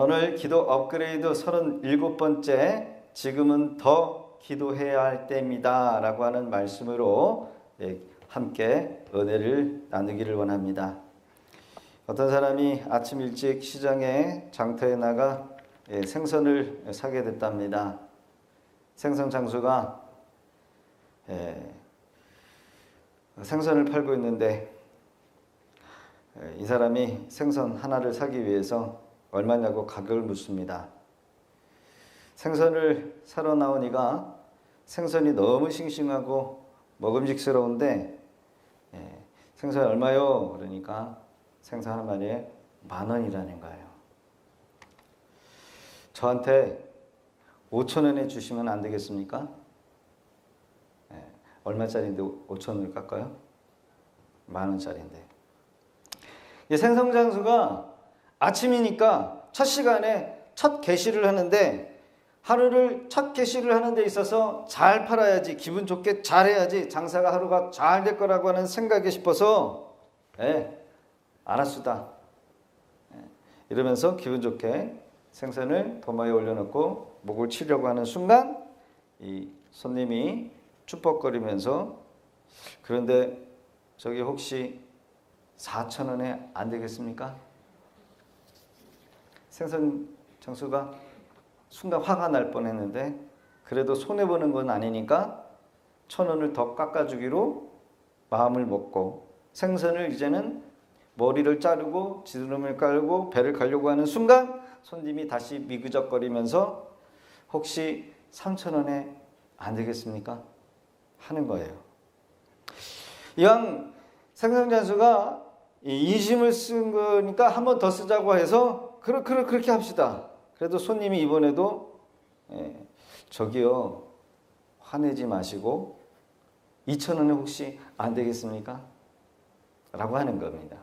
오늘 기도 업그레이드 37번째 지금은 더 기도해야 할 때입니다 라고 하는 말씀으로 함께 은혜를 나누기를 원합니다. 어떤 사람이 아침 일찍 시장에 장터에 나가 생선을 사게 됐답니다. 생선 장수가 생선을 팔고 있는데 이 사람이 생선 하나를 사기 위해서 얼마냐고 가격을 묻습니다. 생선을 사러 나오니까 생선이 너무 싱싱하고 먹음직스러운데 생선이 얼마요? 그러니까 생선 한 마리에 10,000원이라는 거예요. 저한테 5,000원에 주시면 안 되겠습니까? 얼마짜리인데 5,000원을 깎아요? 10,000원짜리인데. 이 생선 장수가 아침이니까 첫 시간에 첫 개시를 하는데 하루를 첫 개시를 하는 데 있어서 잘 팔아야지, 기분 좋게 잘해야지 장사가 하루가 잘 될 거라고 하는 생각이 싶어서 알았수다 이러면서 기분 좋게 생선을 도마에 올려놓고 목을 치려고 하는 순간 이 손님이 축복거리면서 그런데 저기 혹시 4,000원에 안 되겠습니까? 생선 장수가 순간 화가 날 뻔했는데 그래도 손해보는 건 아니니까 1,000원을 더 깎아주기로 마음을 먹고 생선을 이제는 머리를 자르고 지느러미를 깔고 배를 가려고 하는 순간 손님이 다시 미그적거리면서 혹시 3,000원에 안 되겠습니까? 하는 거예요. 이왕 생선 장수가 인심을 쓴 거니까 한 번 더 쓰자고 해서 그렇게 합시다. 그래도 손님이 이번에도 저기요 화내지 마시고 2,000원에 혹시 안 되겠습니까? 라고 하는 겁니다.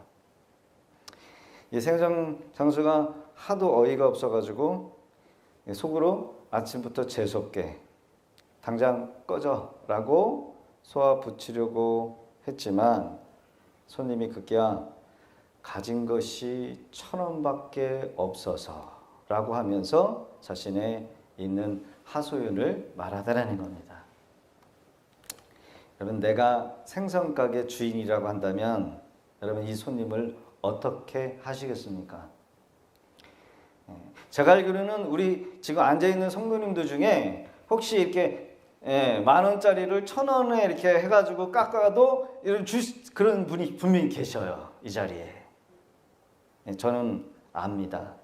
이 생선 장수가 하도 어이가 없어가지고 속으로 아침부터 재수없게 당장 꺼져 라고 쏘아붙이려고 했지만 손님이 급기야 가진 것이 1,000원밖에 없어서 라고 하면서 자신의 있는 하소연을 말하더라는 겁니다. 여러분, 내가 생선가게 주인이라고 한다면 여러분 이 손님을 어떻게 하시겠습니까? 제가 알기로는 우리 지금 앉아있는 성도님들 중에 혹시 이렇게 10,000원짜리를 1,000원에 이렇게 해가지고 깎아도 그런 분이 분명히 계셔요. 이 자리에. 저는 압니다.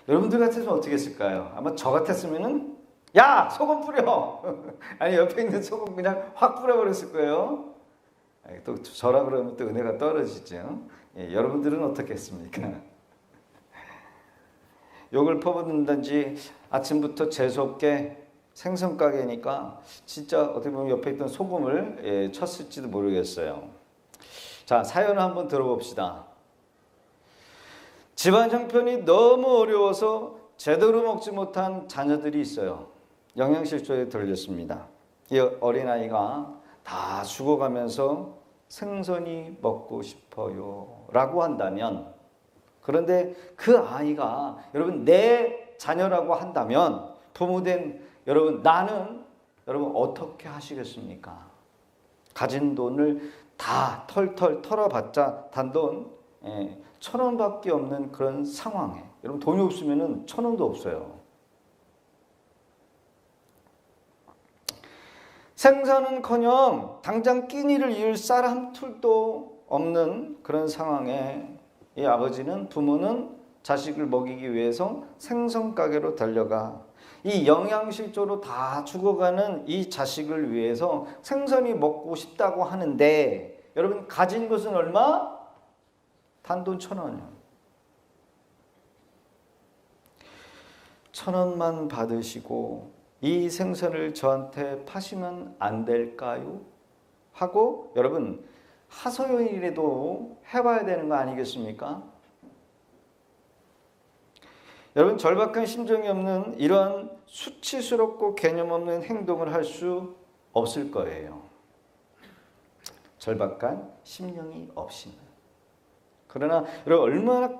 여러분들 같으면 어떻게 했을까요? 아마 저 같았으면은 야! 소금 뿌려! 아니 옆에 있는 소금 그냥 확 뿌려버렸을 거예요. 또 저라 그러면 또 은혜가 떨어지죠. 여러분들은 어떻게 했습니까? 욕을 퍼붓는단지 아침부터 재수없게 생선 가게니까 진짜 어떻게 보면 옆에 있던 소금을 쳤을지도 모르겠어요. 자, 사연을 한번 들어봅시다. 집안 형편이 너무 어려워서 제대로 먹지 못한 자녀들이 있어요. 영양실조에 들렸습니다. 이 어린아이가 다 죽어가면서 생선이 먹고 싶어요 라고 한다면, 그런데 그 아이가 여러분 내 자녀라고 한다면 부모된 여러분 나는 여러분 어떻게 하시겠습니까? 가진 돈을 다 털털 털어봤자 단돈 1,000원밖에 없는 그런 상황에 여러분 돈이 없으면 1,000원도 없어요. 생선은커녕 당장 끼니를 이을 쌀 한 툴도 없는 그런 상황에 이 아버지는 부모는 자식을 먹이기 위해서 생선 가게로 달려가 이 영양실조로 다 죽어가는 이 자식을 위해서 생선이 먹고 싶다고 하는데 여러분 가진 것은 얼마? 단돈 1,000원이요. 1,000원만 받으시고 이 생선을 저한테 파시면 안 될까요? 하고 여러분 하소연이라도 해봐야 되는 거 아니겠습니까? 여러분 절박한 심정이 없는 이러한 수치스럽고 개념 없는 행동을 할 수 없을 거예요. 절박한 심령이 없이는. 그러나 여러분 얼마나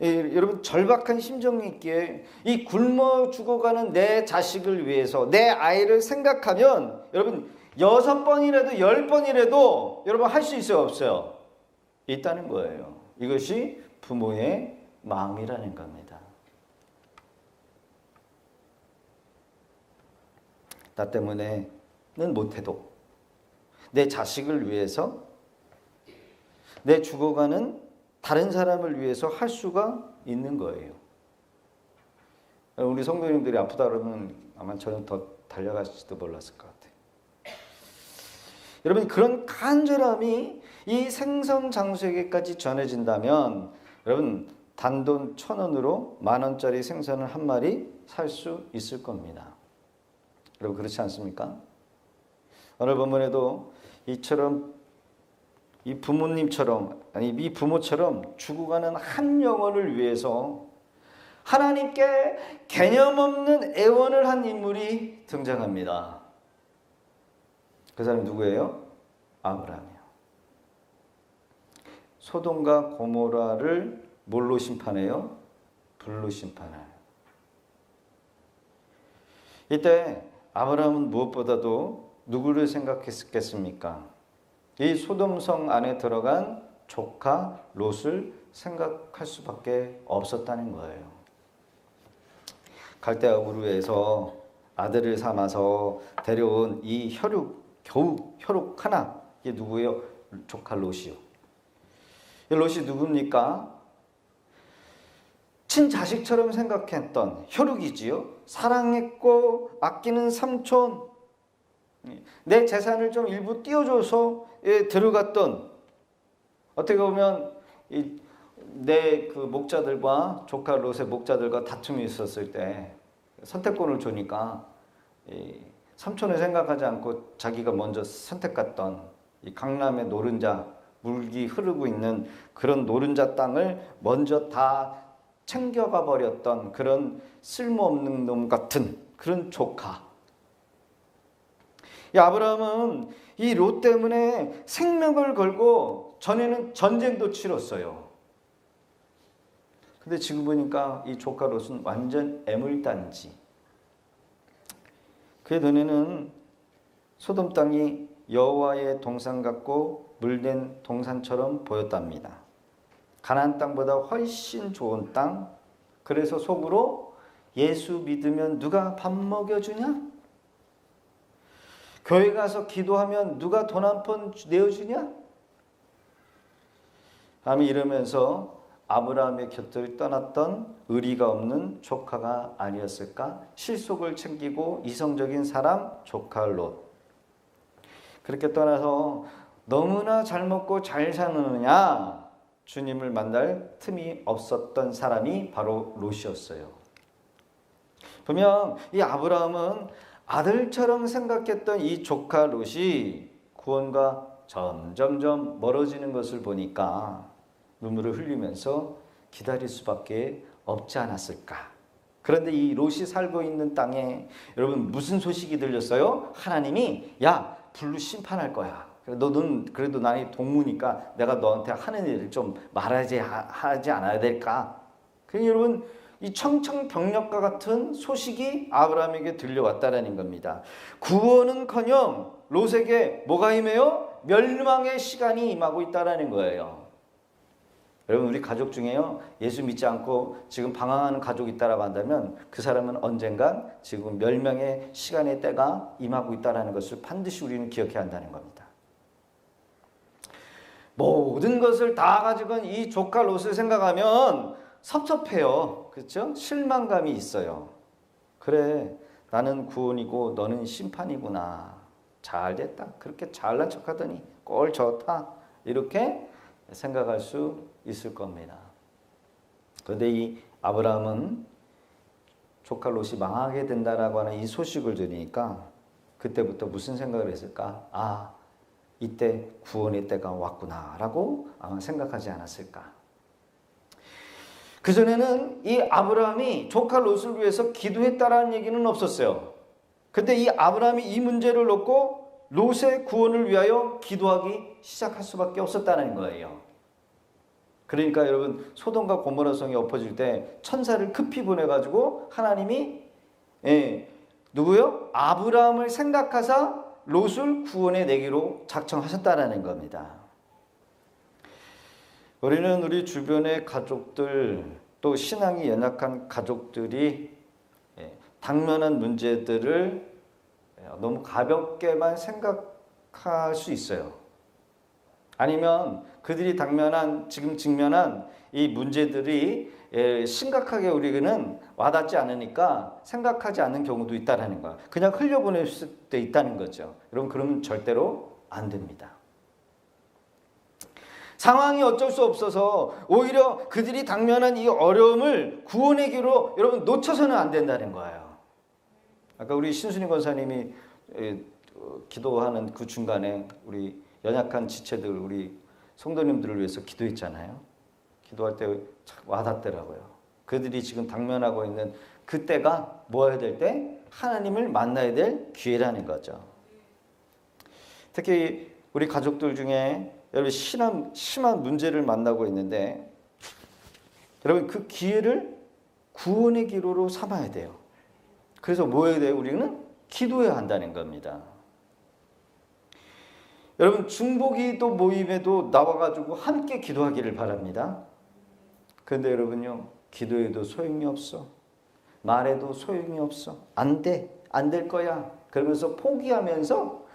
여러분 절박한 심정이 있기에 이 굶어 죽어가는 내 자식을 위해서 내 아이를 생각하면 여러분 6번이라도 10번이라도 여러분 할 수 있어요 없어요? 있다는 거예요. 이것이 부모의 마음이라는 겁니다. 나 때문에는 못해도 내 자식을 위해서 내 죽어가는 다른 사람을 위해서 할 수가 있는 거예요. 우리 성도님들이 아프다 그러면 아마 저는 더 달려갈지도 몰랐을 것 같아요. 여러분 그런 간절함이 이 생선장수에게까지 전해진다면 여러분 단돈 1,000원으로 10,000원짜리 생선을 한 마리 살 수 있을 겁니다. 여러분 그렇지 않습니까? 오늘 본문에도 이처럼 이 부모님처럼 아니 이 부모처럼 죽어가는 한 영혼을 위해서 하나님께 개념 없는 애원을 한 인물이 등장합니다. 그 사람이 누구예요? 아브라함이요. 소돔과 고모라를 뭘로 심판해요? 불로 심판해요. 이때 아브라함은 무엇보다도 누구를 생각했겠습니까? 이 소돔성 안에 들어간 조카 롯을 생각할 수밖에 없었다는 거예요. 갈대아 우르에서 아들을 삼아서 데려온 이 겨우 혈육 하나, 이게 누구예요? 조카 롯이요. 이 롯이 누굽니까? 친자식처럼 생각했던 혈육이지요. 사랑했고 아끼는 삼촌, 내 재산을 좀 일부 띄워줘서 들어갔던, 어떻게 보면 내 그 목자들과 조카 롯의 목자들과 다툼이 있었을 때 선택권을 주니까 삼촌을 생각하지 않고 자기가 먼저 선택했던 이 강남의 노른자, 물이 흐르고 있는 그런 노른자 땅을 먼저 다 챙겨가 버렸던 그런 쓸모없는 놈 같은 그런 조카. 이 아브라함은 이 롯 때문에 생명을 걸고 전에는 전쟁도 치렀어요. 근데 지금 보니까 이 조카 롯은 완전 애물단지. 그의 눈에는 소돔 땅이 여호와의 동산 같고 물된 동산처럼 보였답니다. 가나안 땅보다 훨씬 좋은 땅. 그래서 속으로 예수 믿으면 누가 밥 먹여주냐? 교회 가서 기도하면 누가 돈 한 푼 내어주냐? 아미 이러면서 아브라함의 곁을 떠났던 의리가 없는 조카가 아니었을까? 실속을 챙기고 이성적인 사람 조카 롯. 그렇게 떠나서 너무나 잘 먹고 잘 사느냐? 주님을 만날 틈이 없었던 사람이 바로 롯이었어요. 분명 이 아브라함은 아들처럼 생각했던 이 조카 롯이 구원과 점점점 멀어지는 것을 보니까 눈물을 흘리면서 기다릴 수밖에 없지 않았을까. 그런데 이 롯이 살고 있는 땅에 여러분 무슨 소식이 들렸어요? 하나님이 야 불로 심판할 거야. 너는 그래도 나의 동무니까 내가 너한테 하는 일을 좀 말하지 않아야 될까? 그러니 여러분 이 청청병력과 같은 소식이 아브라함에게 들려왔다라는 겁니다. 구원은커녕 롯에게 뭐가 임해요? 멸망의 시간이 임하고 있다라는 거예요. 여러분 우리 가족 중에요 예수 믿지 않고 지금 방황하는 가족이 있다라고 한다면 그 사람은 언젠간 지금 멸망의 시간의 때가 임하고 있다라는 것을 반드시 우리는 기억해야 한다는 겁니다. 모든 것을 다 가지고 이 조카 롯을 생각하면 섭섭해요. 그렇죠? 실망감이 있어요. 그래 나는 구원이고 너는 심판이구나. 잘됐다. 그렇게 잘난 척하더니 꼴 좋다. 이렇게 생각할 수 있을 겁니다. 그런데 이 아브라함은 조카 롯이 망하게 된다라고 하는 이 소식을 들으니까 그때부터 무슨 생각을 했을까? 아, 이때 구원의 때가 왔구나라고 아마 생각하지 않았을까? 그전에는 이 아브라함이 조카 롯을 위해서 기도했다라는 얘기는 없었어요. 근데 이 아브라함이 이 문제를 놓고 롯의 구원을 위하여 기도하기 시작할 수밖에 없었다는 거예요. 그러니까 여러분 소돔과 고모라 성이 엎어질 때 천사를 급히 보내가지고 하나님이 누구요? 아브라함을 생각하사 롯을 구원해 내기로 작정하셨다라는 겁니다. 우리는 우리 주변의 가족들 또 신앙이 연약한 가족들이 당면한 문제들을 너무 가볍게만 생각할 수 있어요. 아니면 그들이 지금 직면한 이 문제들이 심각하게 우리는 와닿지 않으니까 생각하지 않는 경우도 있다는 거야. 그냥 흘려보낼 수도 있다는 거죠. 여러분 그러면 절대로 안 됩니다. 상황이 어쩔 수 없어서 오히려 그들이 당면한 이 어려움을 구원의 기로 여러분 놓쳐서는 안 된다는 거예요. 아까 우리 신순희 권사님이 기도하는 그 중간에 우리 연약한 지체들 우리 성도님들을 위해서 기도했잖아요. 기도할 때 와닿더라고요. 그들이 지금 당면하고 있는 그때가 뭐 해야 될 때? 하나님을 만나야 될 기회라는 거죠. 특히 우리 가족들 중에 여러분 심한 문제를 만나고 있는데 여러분 그 기회를 구원의 기로로 삼아야 돼요. 그래서 뭐 해야 돼요? 우리는 기도해야 한다는 겁니다. 여러분 중보기도 모임에도 나와가지고 함께 기도하기를 바랍니다. 그런데 여러분요 기도해도 소용이 없어. 말해도 소용이 없어. 안 돼. 안 될 거야. 그러면서 포기하면서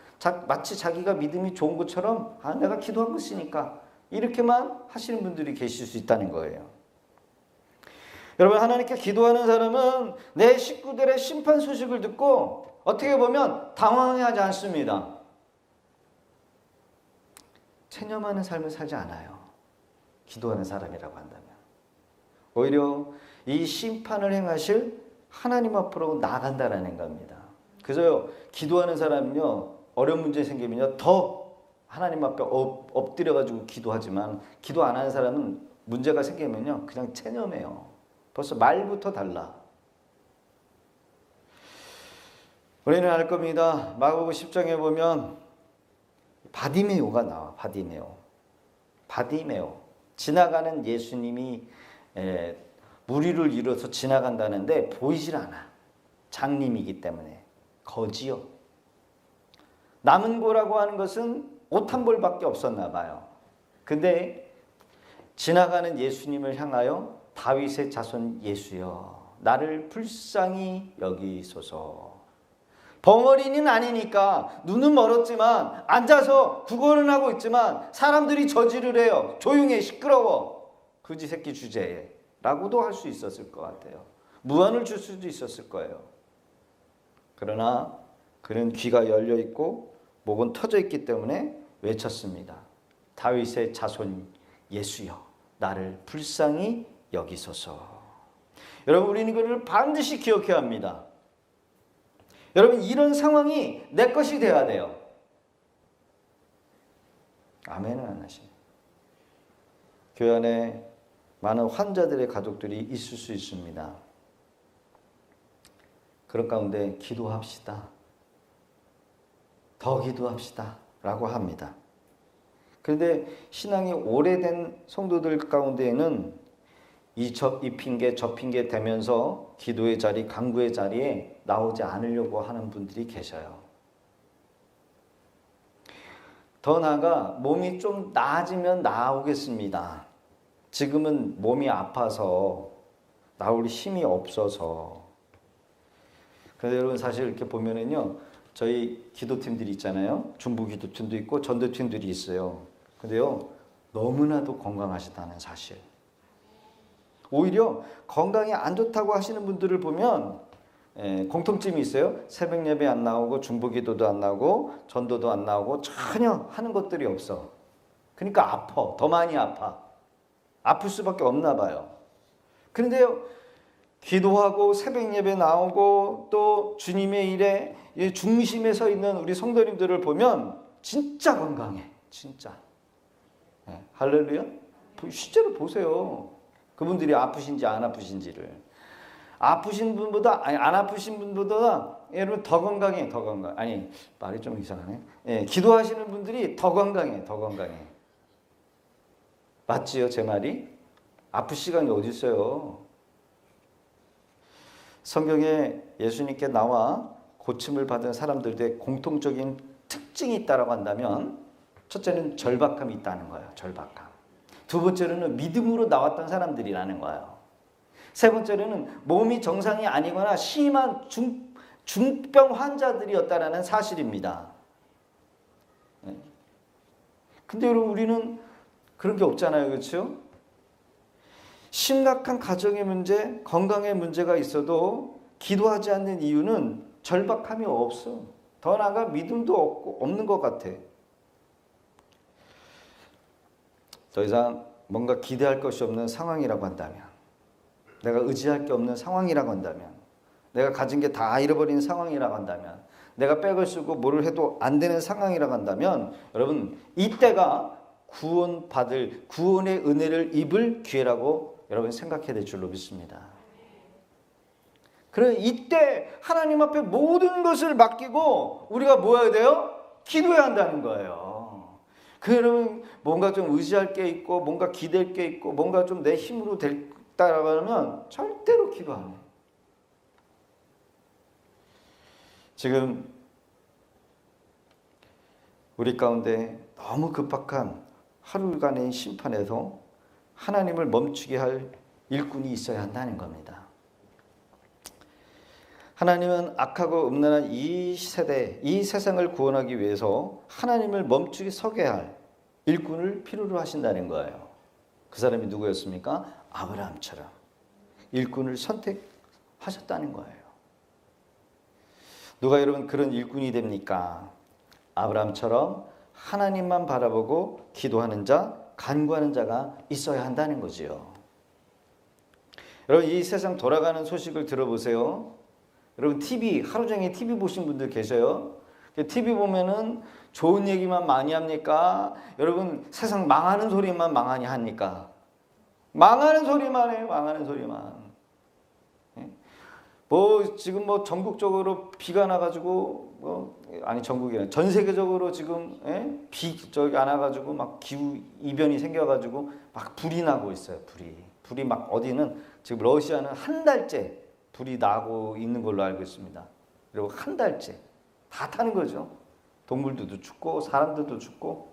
마치 자기가 믿음이 좋은 것처럼 내가 기도한 것이니까 이렇게만 하시는 분들이 계실 수 있다는 거예요. 여러분 하나님께 기도하는 사람은 내 식구들의 심판 소식을 듣고 어떻게 보면 당황하지 않습니다. 체념하는 삶을 살지 않아요. 기도하는 사람이라고 한다면. 오히려 이 심판을 행하실 하나님 앞으로 나아간다라는 겁니다. 그래서 기도하는 사람은요. 어려운 문제 생기면요. 더 하나님 앞에 엎드려가지고 기도하지만 기도 안 하는 사람은 문제가 생기면요. 그냥 체념해요. 벌써 말부터 달라. 우리는 알 겁니다. 마가복음 10장에 보면 바디메오가 나와. 바디메오. 지나가는 예수님이 무리를 이뤄서 지나간다는데 보이질 않아. 장님이기 때문에. 거지요. 남은 고라고 하는 것은 옷 한 벌밖에 없었나 봐요. 근데 지나가는 예수님을 향하여 다윗의 자손 예수여 나를 불쌍히 여기소서. 벙어리는 아니니까 눈은 멀었지만 앉아서 구걸은 하고 있지만 사람들이 저지를 해요. 조용해 시끄러워. 그지 새끼 주제에 라고도 할 수 있었을 것 같아요. 무안을 줄 수도 있었을 거예요. 그러나 그는 귀가 열려 있고 목은 터져 있기 때문에 외쳤습니다. 다윗의 자손 예수여 나를 불쌍히 여기소서. 여러분 우리는 그를 반드시 기억해야 합니다. 여러분 이런 상황이 내 것이 돼야 돼요. 아멘은 안 하시네. 교회 안에 많은 환자들의 가족들이 있을 수 있습니다. 그런 가운데 기도합시다. 더 기도합시다. 라고 합니다. 그런데 신앙이 오래된 성도들 가운데에는 이 핑계 저 핑계 대면서 기도의 자리, 간구의 자리에 나오지 않으려고 하는 분들이 계셔요. 더 나아가 몸이 좀 나아지면 나오겠습니다. 지금은 몸이 아파서 나올 힘이 없어서. 그런데 여러분 사실 이렇게 보면은요, 저희 기도팀들이 있잖아요. 중부 기도팀도 있고 전도팀들이 있어요. 근데요, 너무나도 건강하시다는 사실. 오히려 건강이 안 좋다고 하시는 분들을 보면 공통점이 있어요. 새벽 예배 안 나오고 중보 기도도 안 나오고 전도도 안 나오고 전혀 하는 것들이 없어. 그러니까 아파. 더 많이 아파. 아플 수밖에 없나 봐요. 그런데요, 기도하고 새벽 예배 나오고 또 주님의 일에 중심에 서 있는 우리 성도님들을 보면 진짜 건강해. 진짜. 네, 할렐루야. 실제로 보세요. 그분들이 아프신지 안 아프신지를. 아프신 분보다 안 아프신 분보다 여러분 더 건강해. 더 건강. 아니 말이 좀 이상하네. 예, 기도하시는 분들이 더 건강해. 더 건강해. 맞지요, 제 말이? 아플 시간이 어디 있어요? 성경에 예수님께 나와 고침을 받은 사람들의 공통적인 특징이 있다고 한다면 첫째는 절박함이 있다는 거예요. 절박함. 두 번째로는 믿음으로 나왔던 사람들이라는 거예요. 세 번째로는 몸이 정상이 아니거나 심한 중병 환자들이었다라는 사실입니다. 근데 여러분 우리는 그런 게 없잖아요. 그렇죠? 심각한 가정의 문제, 건강의 문제가 있어도 기도하지 않는 이유는 절박함이 없어. 더 나아가 믿음도 없는 것 같아. 더 이상 뭔가 기대할 것이 없는 상황이라고 한다면, 내가 의지할 게 없는 상황이라고 한다면, 내가 가진 게 다 잃어버린 상황이라고 한다면, 내가 백을 쓰고 뭐를 해도 안 되는 상황이라고 한다면, 여러분 이때가 구원받을 구원의 은혜를 입을 기회라고 여러분 생각해야 될 줄로 믿습니다. 그래 이때 하나님 앞에 모든 것을 맡기고 우리가 뭐 해야 돼요? 기도해야 한다는 거예요. 여러분 뭔가 좀 의지할 게 있고 뭔가 기댈 게 있고 뭔가 좀 내 힘으로 됐다라고 하면 절대로 기도 안 해. 지금 우리 가운데 너무 급박한 하루간의 심판에서 하나님을 멈추게 할 일꾼이 있어야 한다는 겁니다. 하나님은 악하고 음란한 이 세대, 이 세상을 구원하기 위해서 하나님을 멈추게 서게 할 일꾼을 필요로 하신다는 거예요. 그 사람이 누구였습니까? 아브라함처럼 일꾼을 선택하셨다는 거예요. 누가 여러분 그런 일꾼이 됩니까? 아브라함처럼 하나님만 바라보고 기도하는 자, 간구하는 자가 있어야 한다는 거지요. 여러분 이 세상 돌아가는 소식을 들어보세요. 여러분 TV 하루 종일 TV 보신 분들 계셔요? TV 보면은 좋은 얘기만 많이 합니까? 여러분 세상 망하는 소리만 많이 합니까? 망하는 소리만 해요. 망하는 소리만. 뭐 지금 뭐 전국적으로 비가 나가지고 아니 전국이 아니라 전 세계적으로 지금 비 저기 안 와가지고 막 기후 이변이 생겨가지고 막 불이 나고 있어요. 불이 막 어디는 지금 러시아는 한 달째 불이 나고 있는 걸로 알고 있습니다. 그리고 한 달째 다 타는 거죠. 동물들도 죽고 사람들도 죽고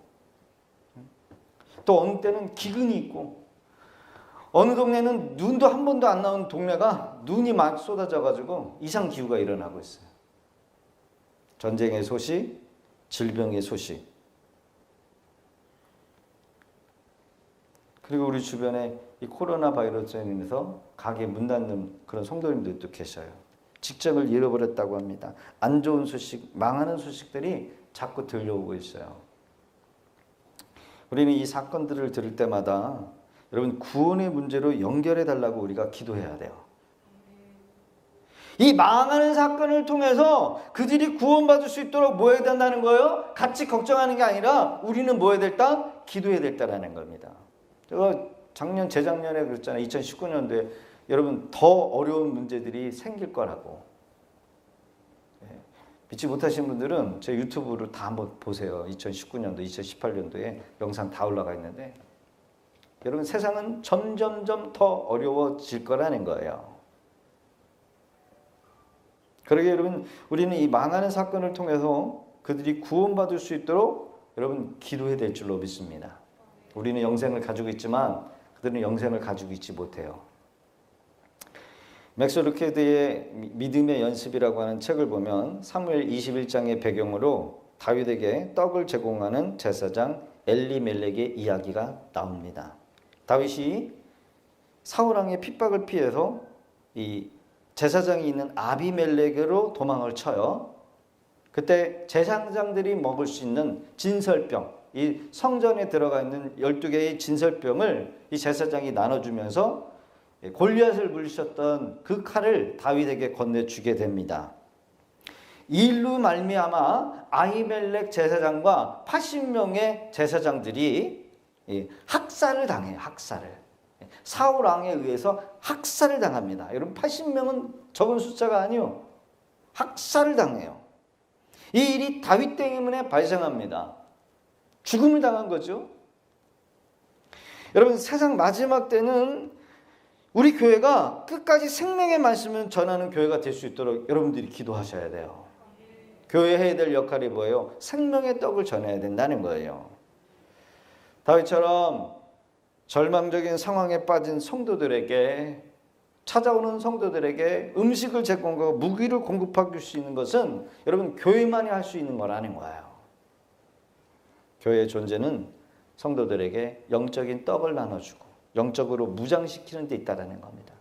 또 어느 때는 기근이 있고 어느 동네는 눈도 한 번도 안 나온 동네가 눈이 막 쏟아져가지고 이상기후가 일어나고 있어요. 전쟁의 소식, 질병의 소식. 그리고 우리 주변에 이 코로나 바이러스로 인해서 가게 문 닫는 그런 성도님들도 계셔요. 직장을 잃어버렸다고 합니다. 안 좋은 소식, 망하는 소식들이 자꾸 들려오고 있어요. 우리는 이 사건들을 들을 때마다 여러분 구원의 문제로 연결해 달라고 우리가 기도해야 돼요. 이 망하는 사건을 통해서 그들이 구원받을 수 있도록 뭐 해야 된다는 거예요? 같이 걱정하는 게 아니라 우리는 뭐 해야 됐다? 기도해야 됐다라는 겁니다. 제가 재작년에 그랬잖아요. 2019년도에 여러분 더 어려운 문제들이 생길 거라고. 믿지 못하신 분들은 제 유튜브로 다 한번 보세요. 2019년도, 2018년도에 영상 다 올라가 있는데 여러분 세상은 점점점 더 어려워질 거라는 거예요. 그러게 여러분 우리는 이 망하는 사건을 통해서 그들이 구원받을 수 있도록 여러분 기도해야 될 줄로 믿습니다. 우리는 영생을 가지고 있지만 그들은 영생을 가지고 있지 못해요. 맥스 루케드의 믿음의 연습이라고 하는 책을 보면 사무엘 21장의 배경으로 다윗에게 떡을 제공하는 제사장 엘리멜렉의 이야기가 나옵니다. 다윗이 사울왕의 핍박을 피해서 이 제사장이 있는 아비멜렉으로 도망을 쳐요. 그때 제사장들이 먹을 수 있는 진설병, 이 성전에 들어가 있는 12개의 진설병을 이 제사장이 나눠주면서 골리앗을 물리쳤던 그 칼을 다윗에게 건네주게 됩니다. 이 일로 말미암아 아히멜렉 제사장과 80명의 제사장들이 학살을 당해요. 학살을. 사울 왕에 의해서 학살을 당합니다. 여러분 80명은 적은 숫자가 아니요. 학살을 당해요. 이 일이 다윗 때문에 발생합니다. 죽음을 당한 거죠. 여러분, 세상 마지막 때는 우리 교회가 끝까지 생명의 말씀을 전하는 교회가 될 수 있도록 여러분들이 기도하셔야 돼요. 교회 해야 될 역할이 뭐예요? 생명의 떡을 전해야 된다는 거예요. 다윗처럼 절망적인 상황에 빠진 성도들에게, 찾아오는 성도들에게 음식을 제공하고 무기를 공급할 수 있는 것은 여러분 교회만이 할 수 있는 거라는 거예요. 교회의 존재는 성도들에게 영적인 떡을 나눠주고 영적으로 무장시키는 데 있다는 겁니다.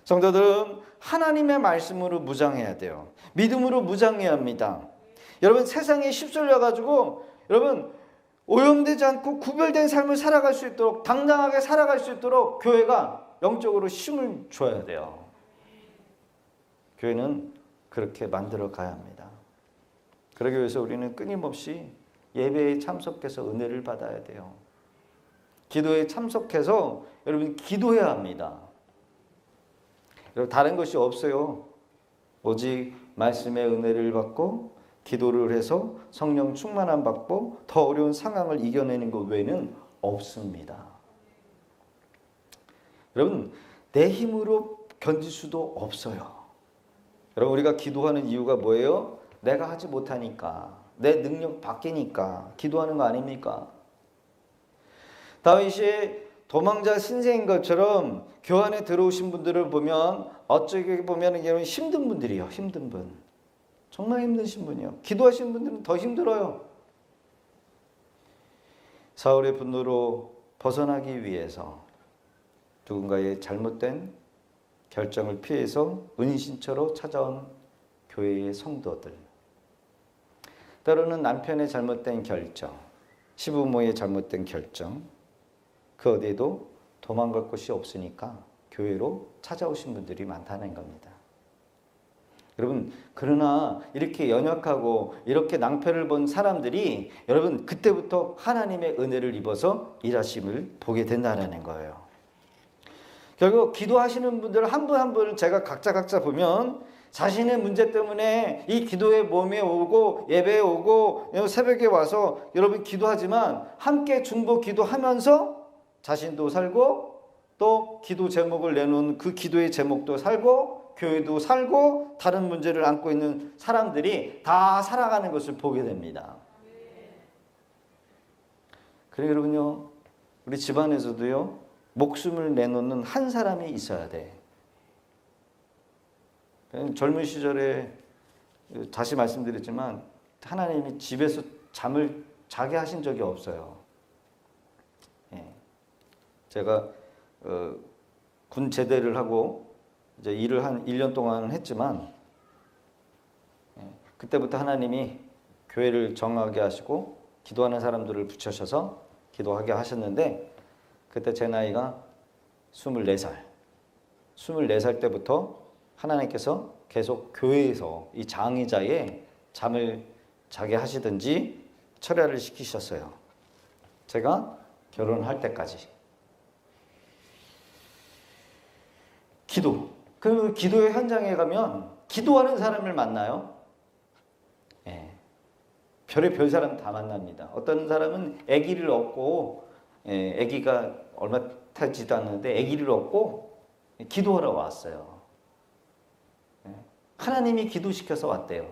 성도들은 하나님의 말씀으로 무장해야 돼요. 믿음으로 무장해야 합니다. 여러분, 세상에 휩쓸려 가지고 여러분 오염되지 않고 구별된 삶을 살아갈 수 있도록, 당당하게 살아갈 수 있도록 교회가 영적으로 힘을 줘야 돼요. 교회는 그렇게 만들어 가야 합니다. 그러기 위해서 우리는 끊임없이 예배에 참석해서 은혜를 받아야 돼요. 기도에 참석해서 여러분 기도해야 합니다. 여러분, 다른 것이 없어요. 오직 말씀의 은혜를 받고 기도를 해서 성령 충만함 받고 더 어려운 상황을 이겨내는 것 외에는 없습니다. 여러분, 내 힘으로 견딜 수도 없어요. 여러분, 우리가 기도하는 이유가 뭐예요? 내가 하지 못하니까, 내 능력 바뀌니까 기도하는 거 아닙니까? 다윗이 도망자 신세인 것처럼 교회 안에 들어오신 분들을 보면 어떻게 보면 여러분 힘든 분들이에요. 힘든 분. 정말 힘드신 분이요. 기도하시는 분들은 더 힘들어요. 사울의 분노로 벗어나기 위해서 누군가의 잘못된 결정을 피해서 은신처로 찾아온 교회의 성도들. 때로는 남편의 잘못된 결정, 시부모의 잘못된 결정, 그 어디에도 도망갈 곳이 없으니까 교회로 찾아오신 분들이 많다는 겁니다. 여러분, 그러나 이렇게 연약하고 이렇게 낭패를 본 사람들이 여러분 그때부터 하나님의 은혜를 입어서 일하심을 보게 된다는 거예요. 결국 기도하시는 분들 한 분 한 분을 제가 각자 보면 자신의 문제 때문에 이 기도에 몸에 오고 예배에 오고 새벽에 와서 여러분 기도하지만 함께 중보 기도하면서 자신도 살고 또 기도 제목을 내놓은 그 기도의 제목도 살고 교회도 살고 다른 문제를 안고 있는 사람들이 다 살아가는 것을 보게 됩니다. 그래 여러분요, 우리 집안에서도요 목숨을 내놓는 한 사람이 있어야 돼. 젊은 시절에 다시 말씀드렸지만 하나님이 집에서 잠을 자게 하신 적이 없어요. 제가 군 제대를 하고 이제 일을 한 1년 동안 했지만 그때부터 하나님이 교회를 정하게 하시고 기도하는 사람들을 붙여셔서 기도하게 하셨는데 그때 제 나이가 24살. 24살 때부터 하나님께서 계속 교회에서 이 장의자의 잠을 자게 하시든지 철야를 시키셨어요. 제가 결혼할 때까지. 기도. 그 기도의 현장에 가면 기도하는 사람을 만나요. 별의 사람 다 만납니다. 어떤 사람은 아기를 얻고 아기가 얼마 타지도 않는데 아기를 얻고 기도하러 왔어요. 하나님이 기도시켜서 왔대요.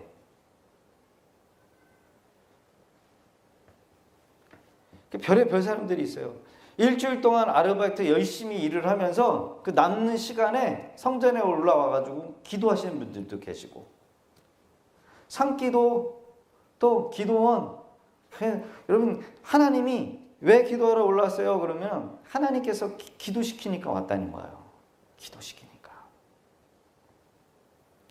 별의 사람들이 있어요. 일주일 동안 아르바이트 열심히 일을 하면서 그 남는 시간에 성전에 올라와가지고 기도하시는 분들도 계시고 산기도 또 기도원. 여러분 하나님이 왜 기도하러 올랐어요? 그러면 하나님께서 기도시키니까 왔다는 거예요. 기도시키니까.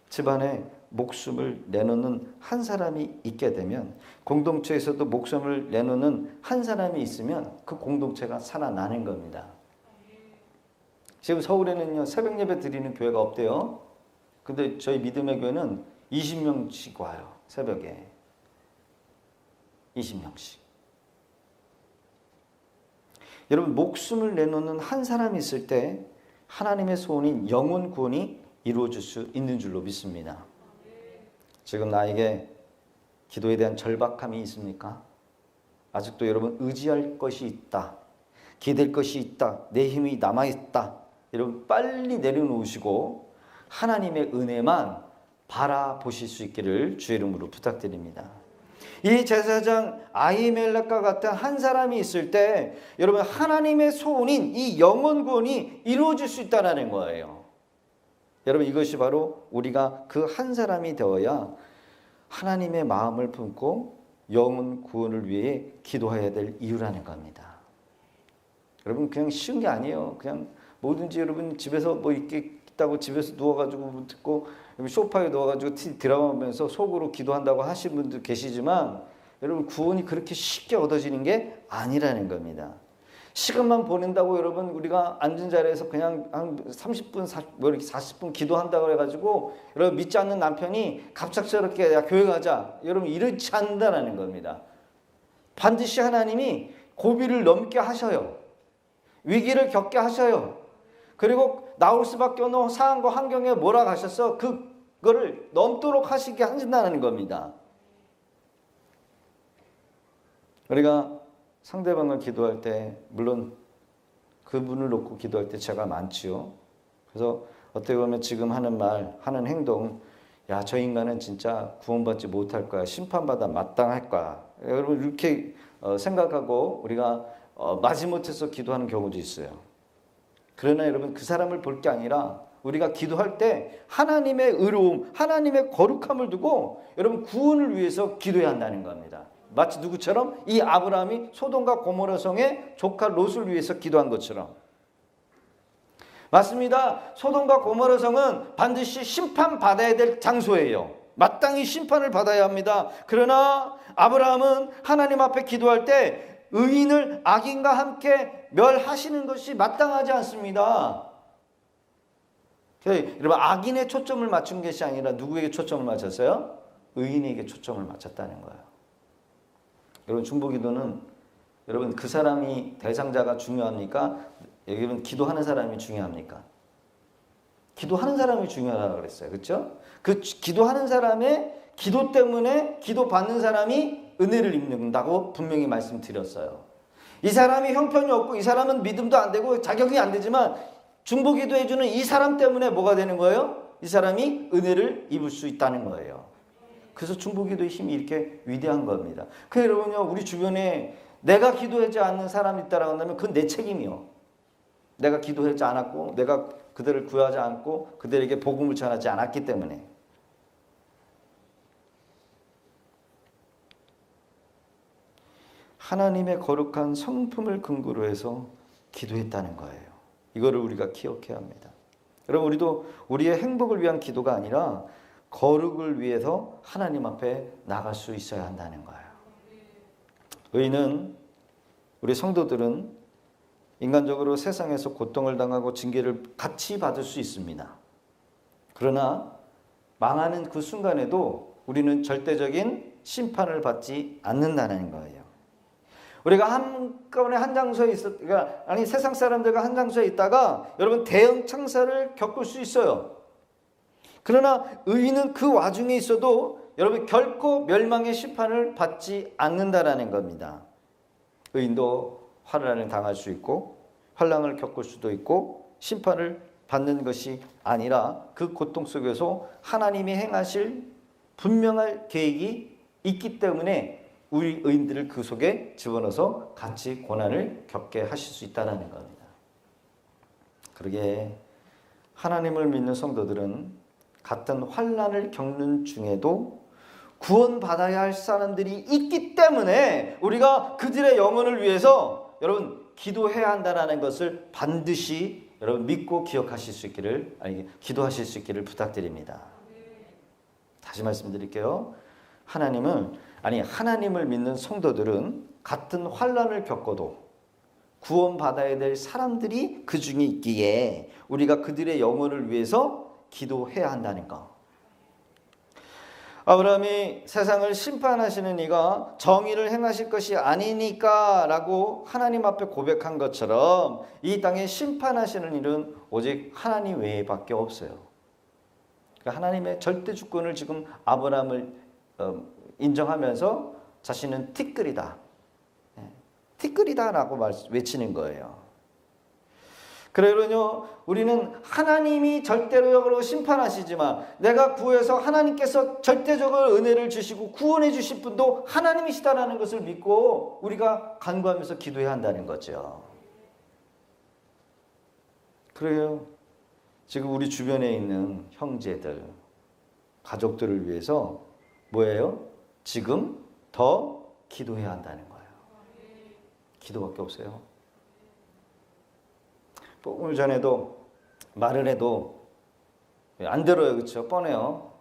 집안에 목숨을 내놓는 한 사람이 있게 되면 공동체에서도 목숨을 내놓는 한 사람이 있으면 그 공동체가 살아나는 겁니다. 지금 서울에는요 새벽 예배 드리는 교회가 없대요. 근데 저희 믿음의 교회는 20명씩 와요. 새벽에 20명씩. 여러분 목숨을 내놓는 한 사람이 있을 때 하나님의 소원인 영혼 구원이 이루어질 수 있는 줄로 믿습니다. 지금 나에게 기도에 대한 절박함이 있습니까? 아직도 여러분 의지할 것이 있다. 기댈 것이 있다. 내 힘이 남아있다. 여러분 빨리 내려놓으시고 하나님의 은혜만 바라보실 수 있기를 주의 이름으로 부탁드립니다. 이 제사장 아히멜렉과 같은 한 사람이 있을 때 여러분 하나님의 소원인 이 영혼 구원이 이루어질 수 있다는 거예요. 여러분 이것이 바로 우리가 그 한 사람이 되어야 하나님의 마음을 품고 영혼 구원을 위해 기도해야 될 이유라는 겁니다. 여러분 그냥 쉬운 게 아니에요. 그냥 뭐든지 여러분 집에서 뭐 이렇게 있다고 집에서 누워가지고 듣고 소파에 누워가지고 드라마 보면서 속으로 기도한다고 하시는 분도 계시지만 여러분 구원이 그렇게 쉽게 얻어지는 게 아니라는 겁니다. 시간만 보낸다고 여러분 우리가 앉은 자리에서 그냥 한 30분, 40분 기도한다고 해가지고 여러분 믿지 않는 남편이 갑작스럽게 야 교회 가자 여러분 이렇지 않는다는 겁니다. 반드시 하나님이 고비를 넘게 하셔요. 위기를 겪게 하셔요. 그리고 나올 수밖에 없는 상황과 환경에 몰아가셔서 그거를 넘도록 하시게 하신다는 겁니다. 우리가 상대방을 기도할 때 물론 그분을 놓고 기도할 때 제가 많지요. 그래서 어떻게 보면 지금 하는 말, 하는 행동 야, 저 인간은 진짜 구원받지 못할 거야. 심판받아 마땅할 거야. 여러분 이렇게 생각하고 우리가 마지못해서 기도하는 경우도 있어요. 그러나 여러분 그 사람을 볼 게 아니라 우리가 기도할 때 하나님의 의로움, 하나님의 거룩함을 두고 여러분 구원을 위해서 기도해야 한다는 겁니다. 마치 누구처럼? 이 아브라함이 소돔과 고모라 성의 조카 롯을 위해서 기도한 것처럼. 맞습니다. 소돔과 고모라 성은 반드시 심판받아야 될 장소예요. 마땅히 심판을 받아야 합니다. 그러나 아브라함은 하나님 앞에 기도할 때 의인을 악인과 함께 멸하시는 것이 마땅하지 않습니다. 여러분 악인의 초점을 맞춘 것이 아니라 누구에게 초점을 맞췄어요? 의인에게 초점을 맞췄다는 거예요. 여러분 중보기도는 여러분 그 사람이 대상자가 중요합니까? 여러분 기도하는 사람이 중요합니까? 기도하는 사람이 중요하다고 그랬어요. 그렇죠? 그 기도하는 사람의 기도 때문에 기도받는 사람이 은혜를 입는다고 분명히 말씀드렸어요. 이 사람이 형편이 없고 이 사람은 믿음도 안 되고 자격이 안 되지만 중보기도 해주는 이 사람 때문에 뭐가 되는 거예요? 이 사람이 은혜를 입을 수 있다는 거예요. 그래서 중보기도의 힘이 이렇게 위대한 겁니다. 그래서 여러분요 우리 주변에 내가 기도하지 않는 사람이 있다라고 한다면 그건 내 책임이요. 내가 기도하지 않았고 내가 그들을 구하지 않고 그들에게 복음을 전하지 않았기 때문에. 하나님의 거룩한 성품을 근거로 해서 기도했다는 거예요. 이거를 우리가 기억해야 합니다. 여러분 우리도 우리의 행복을 위한 기도가 아니라 거룩을 위해서 하나님 앞에 나갈 수 있어야 한다는 거예요. 의인은 우리 성도들은 인간적으로 세상에서 고통을 당하고 징계를 같이 받을 수 있습니다. 그러나 망하는 그 순간에도 우리는 절대적인 심판을 받지 않는다는 거예요. 우리가 한꺼번에 한 장소에 아니 세상 사람들과 한 장소에 있다가 여러분 대형 창사를 겪을 수 있어요. 그러나 의인은 그 와중에 있어도 여러분 결코 멸망의 심판을 받지 않는다라는 겁니다. 의인도 환난을 당할 수 있고 환난을 겪을 수도 있고 심판을 받는 것이 아니라 그 고통 속에서 하나님이 행하실 분명한 계획이 있기 때문에 우리 의인들을 그 속에 집어넣어서 같이 고난을 겪게 하실 수 있다는 겁니다. 그러게 하나님을 믿는 성도들은 같은 환난을 겪는 중에도 구원받아야 할 사람들이 있기 때문에 우리가 그들의 영혼을 위해서 여러분 기도해야 한다는 것을 반드시 여러분 믿고 기억하실 수 있기를 기도하실 수 있기를 부탁드립니다. 다시 말씀드릴게요. 하나님을 믿는 성도들은 같은 환난을 겪어도 구원받아야 될 사람들이 그 중에 있기에 우리가 그들의 영혼을 위해서 기도해야 한다는 거. 아브라함이 세상을 심판하시는 이가 정의를 행하실 것이 아니니까 라고 하나님 앞에 고백한 것처럼 이 땅에 심판하시는 일은 오직 하나님 외에밖에 없어요. 그러니까 하나님의 절대 주권을 지금 아브라함을 인정하면서 자신은 티끌이다. 티끌이다라고 외치는 거예요. 그러면요, 우리는 하나님이 절대적으로 심판하시지만 내가 구해서 하나님께서 절대적으로 은혜를 주시고 구원해 주실 분도 하나님이시다라는 것을 믿고 우리가 간구하면서 기도해야 한다는 거죠. 그래요. 지금 우리 주변에 있는 형제들, 가족들을 위해서 뭐예요? 지금 더 기도해야 한다는 거예요. 기도밖에 없어요. 오늘 전에도 말을 해도 안 들어요. 그렇죠? 뻔해요.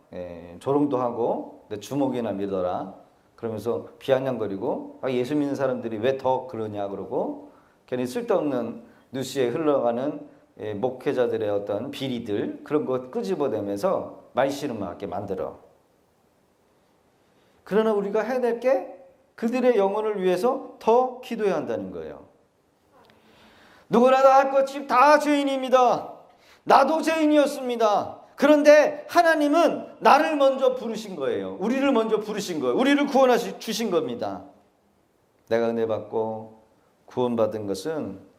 조롱도 하고 내 주먹이나 믿어라 그러면서 비아냥거리고 예수 믿는 사람들이 왜 더 그러냐 그러고 괜히 쓸데없는 뉴스에 흘러가는 목회자들의 어떤 비리들 그런 거 끄집어내면서 말씨름하게 만들어. 그러나 우리가 해야 될 게 그들의 영혼을 위해서 더 기도해야 한다는 거예요. 누구나 다 할 것 다 죄인입니다. 나도 죄인이었습니다. 그런데 하나님은 나를 먼저 부르신 거예요. 우리를 먼저 부르신 거예요. 우리를 구원하시 주신 겁니다. 내가 은혜 받고 구원받은 것은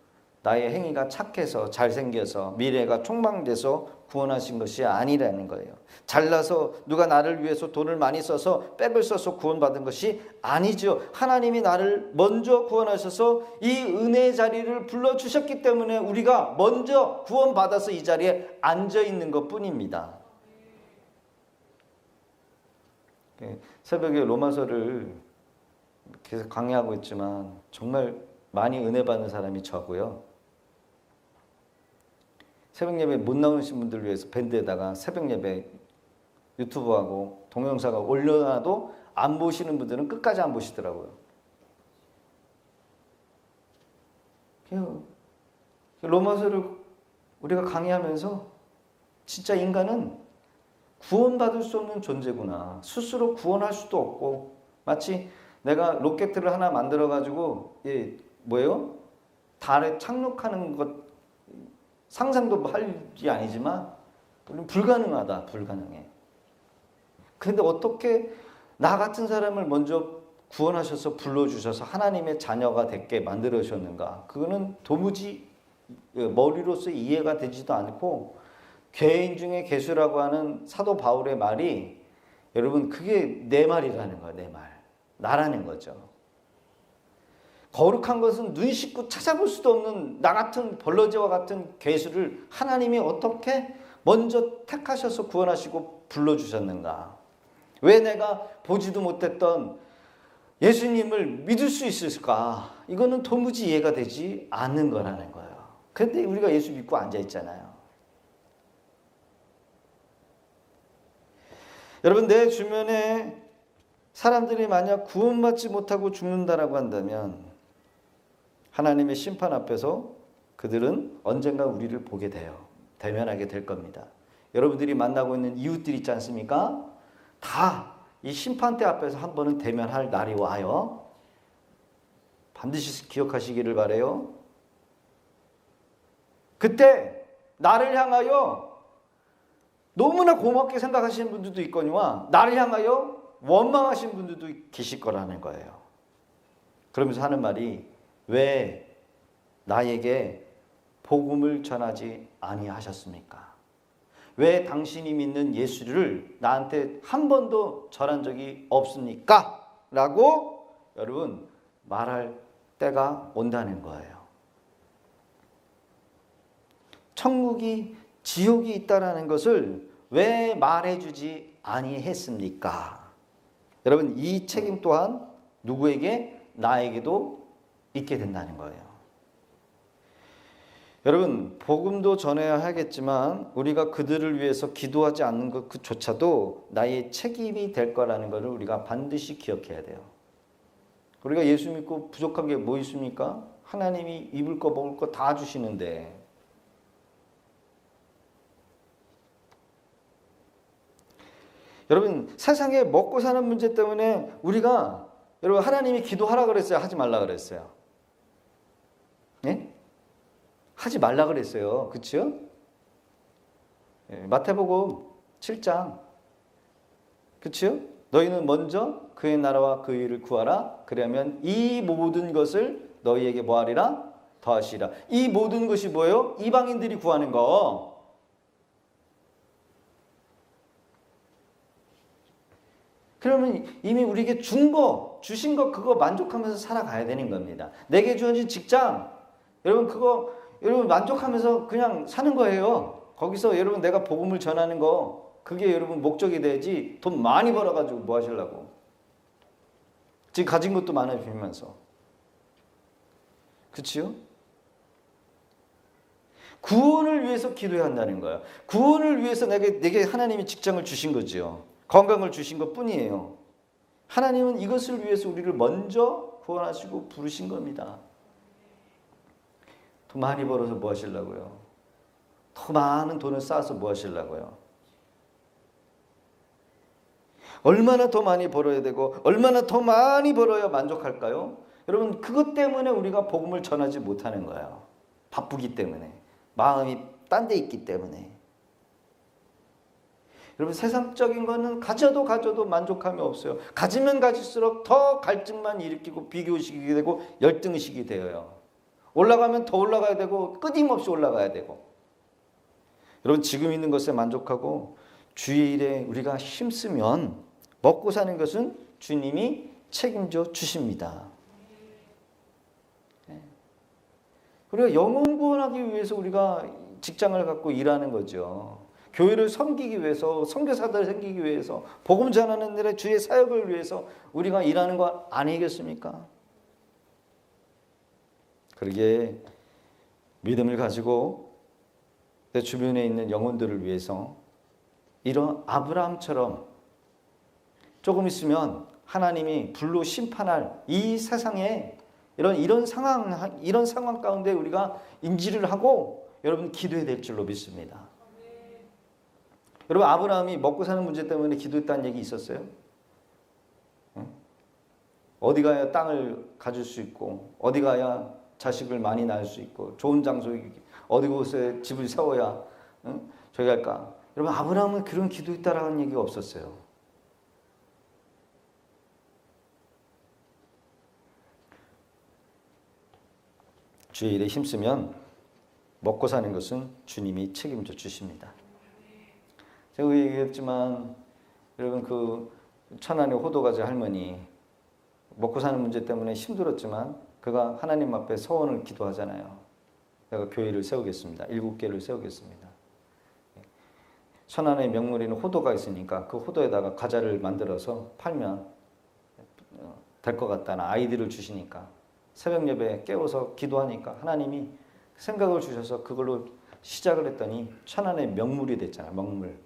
나의 행위가 착해서 잘생겨서 미래가 촉망돼서 구원하신 것이 아니라는 거예요. 잘나서 누가 나를 위해서 돈을 많이 써서 백을 써서 구원받은 것이 아니죠. 하나님이 나를 먼저 구원하셔서 이 은혜의 자리를 불러주셨기 때문에 우리가 먼저 구원받아서 이 자리에 앉아있는 것뿐입니다. 새벽에 로마서를 계속 강의하고 있지만 정말 많이 은혜 받는 사람이 저고요. 새벽 예배 못 나오신 분들 위해서 밴드에다가 새벽 예배 유튜브하고 동영상을 올려놔도 안 보시는 분들은 끝까지 안 보시더라고요. 로마서를 우리가 강의하면서 진짜 인간은 구원받을 수 없는 존재구나. 스스로 구원할 수도 없고 마치 내가 로켓을 하나 만들어 가지고 뭐예요? 달에 착륙하는 것 상상도 할 일이 아니지만 불가능하다. 불가능해. 그런데 어떻게 나 같은 사람을 먼저 구원하셔서 불러주셔서 하나님의 자녀가 되게 만들어주셨는가. 그거는 도무지 머리로서 이해가 되지도 않고 괴인 중에 괴수라고 하는 사도 바울의 말이 여러분 그게 내 말이라는 거예요. 내 말. 나라는 거죠. 거룩한 것은 눈 씻고 찾아볼 수도 없는 나 같은 벌러지와 같은 괴수를 하나님이 어떻게 먼저 택하셔서 구원하시고 불러주셨는가. 왜 내가 보지도 못했던 예수님을 믿을 수 있을까. 이거는 도무지 이해가 되지 않는 거라는 거예요. 그런데 우리가 예수 믿고 앉아있잖아요. 여러분 내 주변에 사람들이 만약 구원받지 못하고 죽는다라고 한다면 하나님의 심판 앞에서 그들은 언젠가 우리를 보게 돼요. 대면하게 될 겁니다. 여러분들이 만나고 있는 이웃들 있지 않습니까? 다 이 심판대 앞에서 한 번은 대면할 날이 와요. 반드시 기억하시기를 바라요. 그때 나를 향하여 너무나 고맙게 생각하시는 분들도 있거니와 나를 향하여 원망하시는 분들도 계실 거라는 거예요. 그러면서 하는 말이 왜 나에게 복음을 전하지 아니하셨습니까? 왜 당신이 믿는 예수를 나한테 한 번도 전한 적이 없습니까? 라고 여러분 말할 때가 온다는 거예요. 천국이 지옥이 있다라는 것을 왜 말해주지 아니했습니까? 여러분 이 책임 또한 누구에게? 나에게도 있게 된다는 거예요. 여러분 복음도 전해야 하겠지만 우리가 그들을 위해서 기도하지 않는 것 그조차도 나의 책임이 될 거라는 것을 우리가 반드시 기억해야 돼요. 우리가 예수 믿고 부족한 게 뭐 있습니까? 하나님이 입을 거 먹을 거 다 주시는데 여러분 세상에 먹고 사는 문제 때문에 우리가 여러분 하나님이 기도하라 그랬어요? 하지 말라 그랬어요? 네? 하지 말라 그랬어요. 그렇죠? 마태복음 7장 그렇죠? 너희는 먼저 그의 나라와 그 일을 구하라. 그러면 이 모든 것을 너희에게 뭐하리라? 더하시리라. 이 모든 것이 뭐예요? 이방인들이 구하는 거. 그러면 이미 우리에게 준 거, 주신 거 그거 만족하면서 살아가야 되는 겁니다. 내게 주어진 직장, 여러분 그거 여러분 만족하면서 그냥 사는 거예요. 거기서 여러분 내가 복음을 전하는 거 그게 여러분 목적이 돼야지. 돈 많이 벌어가지고 뭐 하시려고. 지금 가진 것도 많아지면서. 그치요? 구원을 위해서 기도해야 한다는 거예요. 구원을 위해서 내게 하나님이 직장을 주신 거지요. 건강을 주신 것 뿐이에요. 하나님은 이것을 위해서 우리를 먼저 구원하시고 부르신 겁니다. 더 많이 벌어서 뭐 하시려고요? 더 많은 돈을 쌓아서 뭐 하시려고요? 얼마나 더 많이 벌어야 되고 얼마나 더 많이 벌어야 만족할까요? 여러분 그것 때문에 우리가 복음을 전하지 못하는 거예요. 바쁘기 때문에. 마음이 딴 데 있기 때문에. 여러분 세상적인 거는 가져도 만족함이 없어요. 가지면 가질수록 더 갈증만 일으키고 비교의식이 되고 열등의식이 되어요. 올라가면 더 올라가야 되고 끊임없이 올라가야 되고. 여러분 지금 있는 것에 만족하고 주의 일에 우리가 힘쓰면 먹고 사는 것은 주님이 책임져 주십니다. 우리가 영혼 구원하기 위해서 우리가 직장을 갖고 일하는 거죠. 교회를 섬기기 위해서, 선교사들을 섬기기 위해서, 복음 전하는 일에 주의 사역을 위해서 우리가 일하는 거 아니겠습니까? 그러기에 믿음을 가지고 내 주변에 있는 영혼들을 위해서 이런 아브라함처럼 조금 있으면 하나님이 불로 심판할 이 세상에 이런 상황 가운데 우리가 인지를 하고 여러분 기도해야 될 줄로 믿습니다. 여러분 아브라함이 먹고 사는 문제 때문에 기도했다는 얘기 있었어요? 어디 가야 땅을 가질 수 있고 어디 가야 자식을 많이 낳을 수 있고 좋은 장소에 어디 곳에 집을 세워야 저기 할까? 여러분 아브라함은 그런 기도했다라는 얘기가 없었어요. 주의 일에 힘쓰면 먹고 사는 것은 주님이 책임져 주십니다. 제가 얘기했지만 여러분 그 천안의 호도가지 할머니 먹고 사는 문제 때문에 힘들었지만 그가 하나님 앞에 서원을 기도하잖아요. 내가 교회를 세우겠습니다. 7개를 세우겠습니다. 천안의 명물인 호도가 있으니까 그 호도에다가 과자를 만들어서 팔면 될 것 같다는 아이디어를 주시니까 새벽 예배에 깨워서 기도하니까 하나님이 생각을 주셔서 그걸로 시작을 했더니 천안의 명물이 됐잖아요. 명물.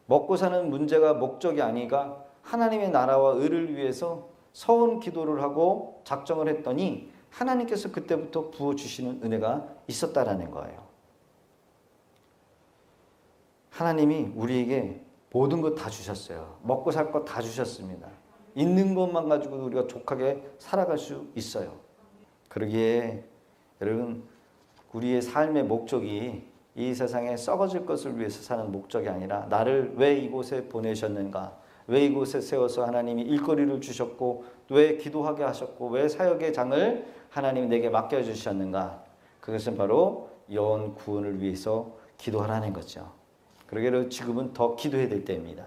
먹고 사는 문제가 목적이 아니가 하나님의 나라와 의를 위해서 서원 기도를 하고 작정을 했더니 하나님께서 그때부터 부어주시는 은혜가 있었다라는 거예요. 하나님이 우리에게 모든 것 다 주셨어요. 먹고 살 것 다 주셨습니다. 있는 것만 가지고 우리가 족하게 살아갈 수 있어요. 그러기에 여러분 우리의 삶의 목적이 이 세상에 썩어질 것을 위해서 사는 목적이 아니라 나를 왜 이곳에 보내셨는가? 왜 이곳에 세워서 하나님이 일거리를 주셨고 왜 기도하게 하셨고 왜 사역의 장을 하나님이 내게 맡겨주셨는가? 그것은 바로 영혼 구원을 위해서 기도하라는 거죠. 그러기에 지금은 더 기도해야 될 때입니다.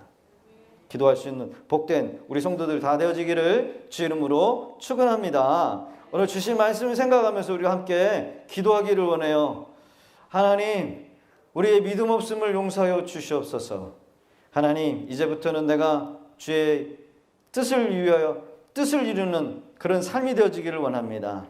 기도할 수 있는 복된 우리 성도들 다 되어지기를 주 이름으로 축원합니다. 오늘 주신 말씀을 생각하면서 우리가 함께 기도하기를 원해요. 하나님, 우리의 믿음 없음을 용서하여 주시옵소서. 하나님, 이제부터는 내가 주의 뜻을 위하여 뜻을 이루는 그런 삶이 되어지기를 원합니다.